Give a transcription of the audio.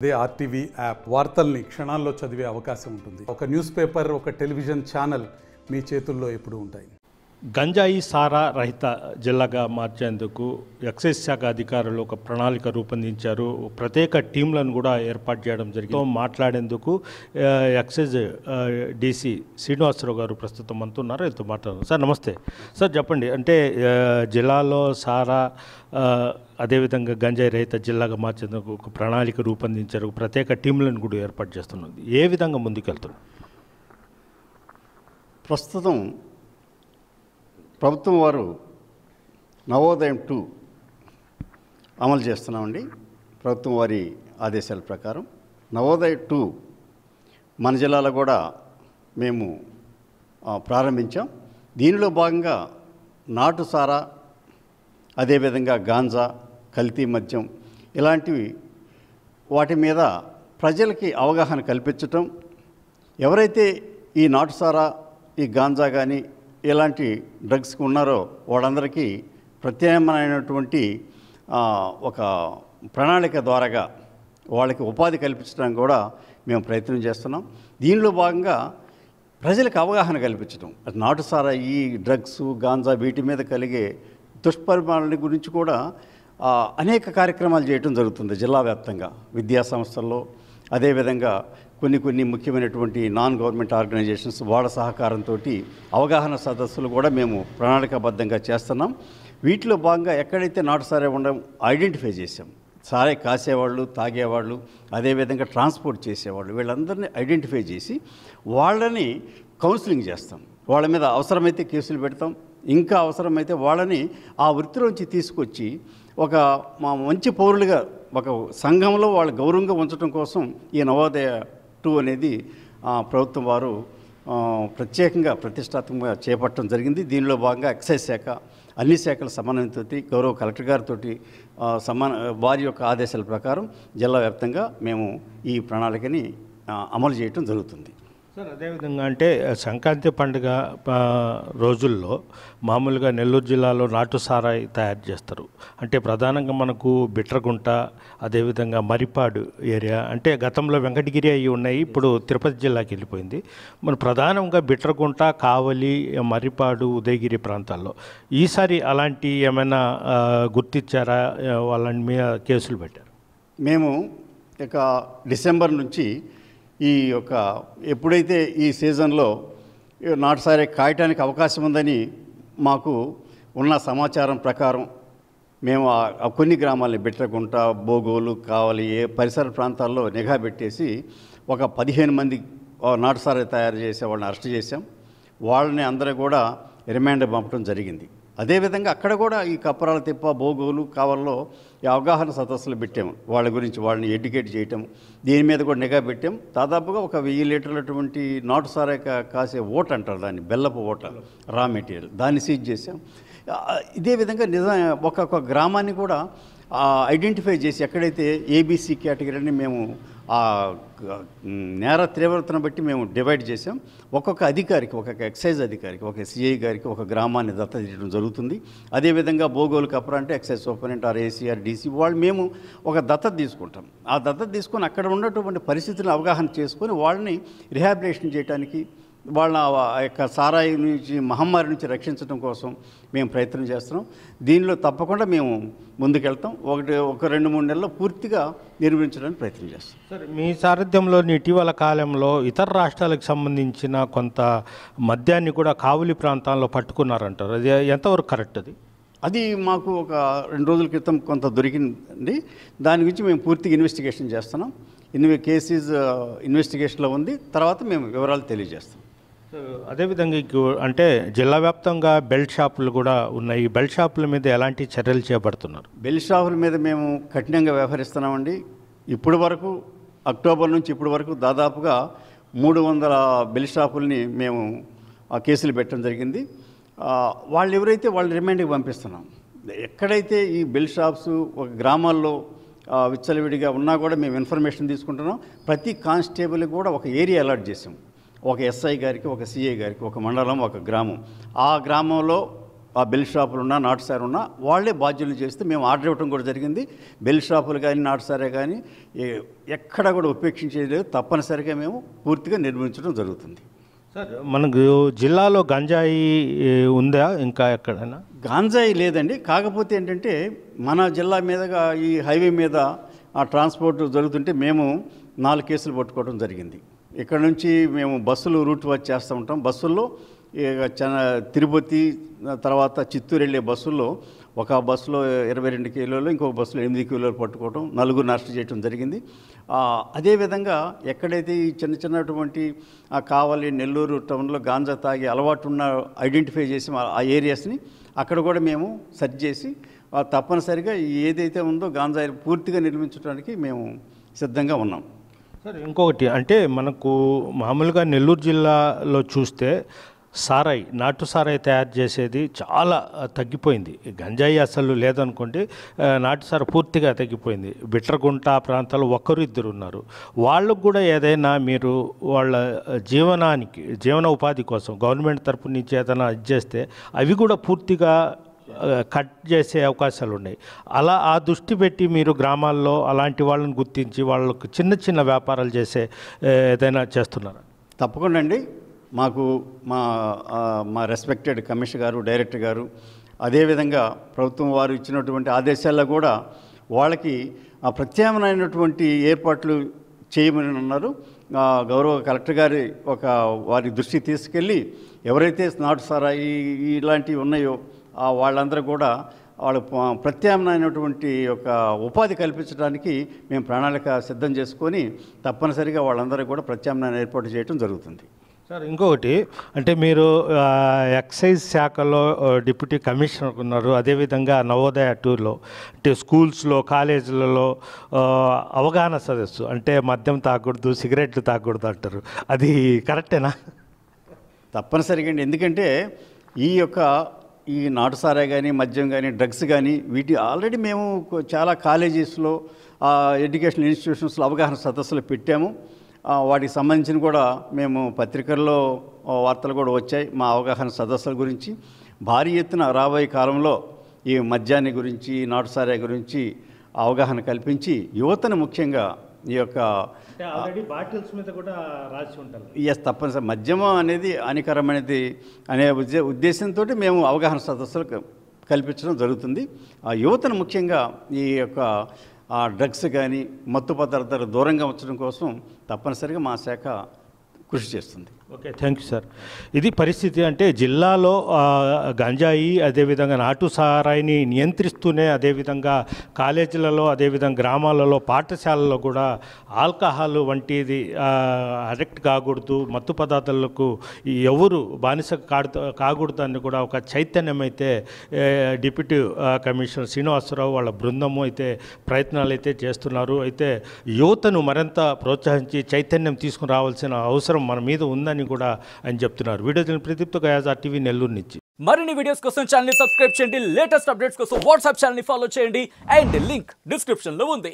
అదే RTV app వార్తల్ని క్షణాల్లో చదివే అవకాశం ఉంటుంది. ఒక న్యూస్ పేపర్, ఒక టెలివిజన్ ఛానల్ మీ చేతుల్లో ఎప్పుడూ ఉంటాయి. గంజాయి సారా రహిత జిల్లాగా మార్చేందుకు ఎక్సైజ్ శాఖ అధికారులు ఒక ప్రణాళిక రూపొందించారు. ప్రత్యేక టీంలను కూడా ఏర్పాటు చేయడం జరిగింది. మాట్లాడేందుకు ఎక్సైజ్ డీసీ శ్రీనివాసరావు గారు ప్రస్తుతం అంటున్నారు. ఆయనతో మాట్లాడుతున్నారు. సార్ నమస్తే. సార్ చెప్పండి, అంటే జిల్లాలో సారా అదేవిధంగా గంజాయి రహిత జిల్లాగా మార్చేందుకు ఒక ప్రణాళిక రూపొందించారు. ప్రత్యేక టీంలను కూడా ఏర్పాటు చేస్తున్నది. ఏ విధంగా ముందుకెళ్తున్నారు? ప్రస్తుతం ప్రభుత్వం వారు నవోదయం 2 అమలు చేస్తున్నామండి. ప్రభుత్వం వారి ఆదేశాల ప్రకారం నవోదయ 2 మన జిల్లాలో కూడా మేము ప్రారంభించాం. దీనిలో భాగంగా నాటు సారా, అదేవిధంగా గాంజా, కల్తీ మద్యం ఇలాంటివి వాటి మీద ప్రజలకి అవగాహన కల్పించటం, ఎవరైతే ఈ నాటు సారా, ఈ గాంజా కానీ ఇలాంటి డ్రగ్స్కి ఉన్నారో వాళ్ళందరికీ ప్రత్యామ్నాయమైనటువంటి ఒక ప్రణాళిక ద్వారాగా వాళ్ళకి ఉపాధి కల్పించడానికి కూడా మేము ప్రయత్నం చేస్తున్నాం. దీనిలో భాగంగా ప్రజలకు అవగాహన కల్పించడం, నాటు సారా, ఈ డ్రగ్స్, గాంజా వీటి మీద కలిగే దుష్పరిణామాల గురించి కూడా అనేక కార్యక్రమాలు చేయడం జరుగుతుంది జిల్లా వ్యాప్తంగా. విద్యా సంస్థల్లో, అదేవిధంగా కొన్ని ముఖ్యమైనటువంటి నాన్ గవర్నమెంట్ ఆర్గనైజేషన్స్ వాళ్ళ సహకారంతో అవగాహన సదస్సులు కూడా మేము ప్రణాళికాబద్ధంగా చేస్తున్నాం. వీటిలో భాగంగా ఎక్కడైతే నాటు సారా ఉండడం ఐడెంటిఫై చేసాం, సారా కాసేవాళ్ళు, తాగేవాళ్ళు, అదేవిధంగా ట్రాన్స్పోర్ట్ చేసేవాళ్ళు, వీళ్ళందరినీ ఐడెంటిఫై చేసి వాళ్ళని కౌన్సిలింగ్ చేస్తాం. వాళ్ళ మీద అవసరమైతే కేసులు పెడతాం. ఇంకా అవసరమైతే వాళ్ళని ఆ వృత్తిలోంచి తీసుకొచ్చి ఒక మంచి పౌరులుగా ఒక సంఘంలో వాళ్ళ గౌరవంగా ఉంచడం కోసం ఈ నవోదయ 2 అనేది ప్రభుత్వం వారు ప్రత్యేకంగా ప్రతిష్టాత్మకంగా చేపట్టడం జరిగింది. దీనిలో భాగంగా ఎక్సైజ్ శాఖ అన్ని శాఖల సమన్వయంతో గౌరవ కలెక్టర్ గారితో వారి యొక్క ఆదేశాల ప్రకారం జిల్లా వ్యాప్తంగా మేము ఈ ప్రణాళికని అమలు చేయడం జరుగుతుంది. సార్ అదేవిధంగా అంటే సంక్రాంతి పండుగ రోజుల్లో మామూలుగా నెల్లూరు జిల్లాలో నాటు సారాయి తయారు చేస్తారు. అంటే ప్రధానంగా మనకు బిట్రగుంట, అదేవిధంగా మరిపాడు ఏరియా, అంటే గతంలో వెంకటగిరి అవి ఉన్నాయి, ఇప్పుడు తిరుపతి జిల్లాకి వెళ్ళిపోయింది. మన ప్రధానంగా బిట్రగుంట, కావలి, మరిపాడు, ఉదయగిరి ప్రాంతాల్లో ఈసారి అలాంటి ఏమైనా గుర్తించారా? వాళ్ళని మీద కేసులు పెట్టారు? మేము ఇక డిసెంబర్ నుంచి ఈ యొక్క ఎప్పుడైతే ఈ సీజన్లో నాటు సారా కాయటానికి అవకాశం ఉందని మాకు ఉన్న సమాచారం ప్రకారం మేము కొన్ని గ్రామాలని బిట్రగుంట, బోగోలు, కావలి పరిసర ప్రాంతాల్లో నిఘా పెట్టేసి ఒక 15 మంది నాటు సారా తయారు చేసే వాళ్ళని అరెస్ట్ చేశాం. వాళ్ళని అందరూ కూడా రిమాండ్ పంపడం జరిగింది. అదేవిధంగా అక్కడ కూడా ఈ కప్పరాల తిప్ప, బోగోలు, కావల్లో ఈ అవగాహన సదస్సులు పెట్టాము. వాళ్ళ గురించి వాళ్ళని ఎడ్యుకేట్ చేయటం, దీని మీద కూడా నిఘా పెట్టాం. దాదాపుగా ఒక 1000 లీటర్లటువంటి నాటు సారా కాసే ఓట అంటారు దాన్ని, బెల్లపు ఓట, రా మెటీరియల్, దాన్ని సీజ్ చేసాం. ఇదే విధంగా ఒక్కొక్క గ్రామాన్ని కూడా ఐడెంటిఫై చేసి ఎక్కడైతే ఏబీసీ కేటగిరీని మేము ఆ నేర తీవ్రతను బట్టి మేము డివైడ్ చేసాం. ఒక్కొక్క అధికారికి, ఒక్కొక్క ఎక్సైజ్ అధికారికి, ఒక సిఐ గారికి ఒక గ్రామాన్ని దత్తత చేయడం జరుగుతుంది. అదేవిధంగా బోగోలు కప్పర అంటే ఎక్సైజ్ సూపరింటెండెంట్, ఏసీఆర్, డీసీ వాళ్ళు మేము ఒక దత్తత తీసుకుంటాం. ఆ దత్తత తీసుకొని అక్కడ ఉన్నటువంటి పరిస్థితులను అవగాహన చేసుకొని వాళ్ళని రిహాబిలిటేషన్ చేయడానికి, వాళ్ళ యొక్క సారాయి నుంచి, మహమ్మారి నుంచి రక్షించడం కోసం మేము ప్రయత్నం చేస్తున్నాం. దీనిలో తప్పకుండా మేము ముందుకెళ్తాం. ఒక 2-3 నెలల్లో పూర్తిగా నిర్మించడానికి ప్రయత్నం చేస్తాం. సార్ మీ సారథ్యంలో ఇటీవల కాలంలో ఇతర రాష్ట్రాలకు సంబంధించిన కొంత మద్యాన్ని కూడా కావలి ప్రాంతాల్లో పట్టుకున్నారంటారు, అది ఎంతవరకు కరెక్ట్? అది మాకు ఒక 2 రోజుల క్రితం కొంత దొరికింది. దాని గురించి మేము పూర్తిగా ఇన్వెస్టిగేషన్ చేస్తున్నాం. కేసెస్ ఇన్వెస్టిగేషన్లో ఉంది. తర్వాత మేము వివరాలు తెలియజేస్తాం. అదేవిధంగా అంటే జిల్లా వ్యాప్తంగా బెల్ట్ షాపులు కూడా ఉన్నాయి. బెల్ట్ షాపుల మీద ఎలాంటి చర్యలు చేపడుతున్నారు? బెల్ట్ షాపుల మీద మేము కఠినంగా వ్యవహరిస్తున్నామండి. ఇప్పటి వరకు అక్టోబర్ నుంచి ఇప్పటి వరకు దాదాపుగా 300 బెల్ట్ షాపుల్ని మేము కేసులు పెట్టడం జరిగింది. వాళ్ళు ఎవరైతే వాళ్ళ రిమాండ్కి పంపిస్తున్నాం. ఎక్కడైతే ఈ బెల్ట్ షాప్స్ ఒక గ్రామాల్లో విచ్చలవిడిగా ఉన్నా కూడా మేము ఇన్ఫర్మేషన్ తీసుకుంటున్నాం. ప్రతి కానిస్టేబుల్కి కూడా ఒక ఏరియా అలాట్ చేసాం. ఒక ఎస్ఐ గారికి, ఒక సిఐ గారికి, ఒక మండలం, ఒక గ్రామం. ఆ గ్రామంలో ఆ బెల్ షాపులు ఉన్నా నాటుసారి ఉన్నా వాళ్ళే బాధ్యులు చేస్తే మేము ఆర్డర్ ఇవ్వడం కూడా జరిగింది. బెల్ షాపులు కానీ నాటుసారే కానీ ఎక్కడ కూడా ఉపేక్షించేది లేదు. తప్పనిసరిగా మేము పూర్తిగా నిర్మించడం జరుగుతుంది. సార్, మనకు జిల్లాలో గంజాయి ఉందా ఇంకా ఎక్కడైనా? గాంజాయి లేదండి. కాకపోతే ఏంటంటే మన జిల్లా మీదుగా ఈ హైవే మీద ఆ ట్రాన్స్పోర్ట్ జరుగుతుంటే మేము 4 కేసులు పట్టుకోవడం జరిగింది. ఇక్కడ నుంచి మేము బస్సులు రూట్ వాచ్ చేస్తూ ఉంటాం. బస్సుల్లో తిరుపతి తర్వాత చిత్తూరు వెళ్ళే బస్సుల్లో ఒక బస్సులో 22 కిలోలు, ఇంకొక బస్సులో 8 కిలోలు పట్టుకోవడం, 4 అరెస్ట్ చేయడం జరిగింది. అదేవిధంగా ఎక్కడైతే ఈ చిన్నటువంటి కావలి, నెల్లూరు టౌన్లో గాంజా తాగి అలవాటు ఉన్న ఐడెంటిఫై చేసి ఆ ఏరియాస్ని అక్కడ కూడా మేము సెర్చ్ చేసి తప్పనిసరిగా ఏదైతే ఉందో గాంజాయి పూర్తిగా నిర్మించడానికి మేము సిద్ధంగా ఉన్నాం. సార్, ఇంకొకటి అంటే మనకు మామూలుగా నెల్లూరు జిల్లాలో చూస్తే సారాయి, నాటు సారాయి తయారు చేసేది చాలా తగ్గిపోయింది. గంజాయి అసలు లేదనుకోండి, నాటు సారా పూర్తిగా తగ్గిపోయింది. బిట్రగుంట ప్రాంతాల్లో 1-2 ఉన్నారు. వాళ్ళకు కూడా ఏదైనా మీరు వాళ్ళ జీవన ఉపాధి కోసం గవర్నమెంట్ తరపు నుంచి ఏదైనా చేస్తే అవి కూడా పూర్తిగా కట్ చేసే అవకాశాలు ఉన్నాయి. అలా ఆ దృష్టి పెట్టి మీరు గ్రామాల్లో అలాంటి వాళ్ళని గుర్తించి వాళ్ళకు చిన్న వ్యాపారాలు చేసే ఏదైనా చేస్తున్నారా? తప్పకుండా అండి. మాకు మా రెస్పెక్టెడ్ కమిషనర్ గారు, డైరెక్టర్ గారు, అదేవిధంగా ప్రభుత్వం వారు ఇచ్చినటువంటి ఆదేశాల్లో కూడా వాళ్ళకి ప్రత్యామ్నాయమైనటువంటి ఏర్పాట్లు చేయమని ఉన్నారు. గౌరవ కలెక్టర్ గారి వారి దృష్టికి తీసుకెళ్ళి ఎవరైతే నాటు సారాయి ఇలాంటివి ఉన్నాయో వాళ్ళందరూ కూడా వాళ్ళ ప్రత్యామ్నాయమైనటువంటి ఉపాధి కల్పించడానికి మేము ప్రణాళిక సిద్ధం చేసుకొని తప్పనిసరిగా వాళ్ళందరూ కూడా ప్రత్యామ్నాయం ఏర్పాటు చేయడం జరుగుతుంది. సార్, ఇంకొకటి అంటే మీరు ఎక్సైజ్ శాఖలో డిప్యూటీ కమిషనర్ ఉన్నారు. అదేవిధంగా నవోదయ 2లో అంటే స్కూల్స్లో, కాలేజీలలో అవగాహన సదస్సు అంటే మద్యం తాగకూడదు, సిగరెట్లు తాగకూడదు అంటారు. అది కరెక్టేనా? తప్పనిసరిగా అండి. ఎందుకంటే ఈ నాటు సారాయి కానీ, మద్యం కానీ, డ్రగ్స్ కానీ వీటి ఆల్రెడీ మేము చాలా కాలేజెస్లో, ఎడ్యుకేషనల్ ఇన్స్టిట్యూషన్స్లో అవగాహన సదస్సులు పెట్టాము. వాటికి సంబంధించిన కూడా మేము పత్రికల్లో వార్తలు కూడా వచ్చాయి. మా అవగాహన సదస్సుల గురించి భారీ ఎత్తున రాబోయే కాలంలో ఈ మద్యాన్ని గురించి, నాటు సారాయి గురించి అవగాహన కల్పించి యువతను ముఖ్యంగా బాటిల్స్ మీద కూడా రాసి ఉంటారు. తప్పనిసరి మద్యము అనేది హానికరమైనది అనే ఉద్దేశంతో మేము అవగాహన సదస్సులు కల్పించడం జరుగుతుంది. ఆ యువతను ముఖ్యంగా ఈ డ్రగ్స్ కానీ, మత్తు పదార్థాలు దూరంగా ఉంచడం కోసం తప్పనిసరిగా మా శాఖ కృషి చేస్తుంది. Okay, thank you sir. ఇది పరిస్థితి. అంటే జిల్లాలో గంజాయి అదేవిధంగా నాటు సారాయిని నియంత్రిస్తూనే అదేవిధంగా కాలేజీలలో, అదేవిధంగా గ్రామాలలో, పాఠశాలలో కూడా ఆల్కహాల్ వంటిది అడిక్ట్ కాకూడదు, మత్తు పదార్థాలకు ఎవరు బానిస కాకూడదు అని కూడా ఒక చైతన్యం అయితే డిప్యూటీ కమిషనర్ శ్రీనివాసరావు వాళ్ళ బృందము అయితే ప్రయత్నాలు అయితే చేస్తున్నారు. అయితే యువతను మరింత ప్రోత్సహించి చైతన్యం తీసుకుని రావాల్సిన అవసరం మన మీద ఉందని కూడా ఆయన చెప్తున్నారు. వీడియో ప్రదీప్తో గయాజ్ RTV నెల్లూరు నుంచి. మరిన్ని వీడియోస్ కోసం ఛానల్ ని సబ్స్క్రైబ్ చేయండి. లేటెస్ట్ అప్డేట్స్ కోసం వాట్సాప్ ఛానల్ ని ఫాలో చేయండి. అండ్ లింక్ డిస్క్రిప్షన్ లో ఉంది.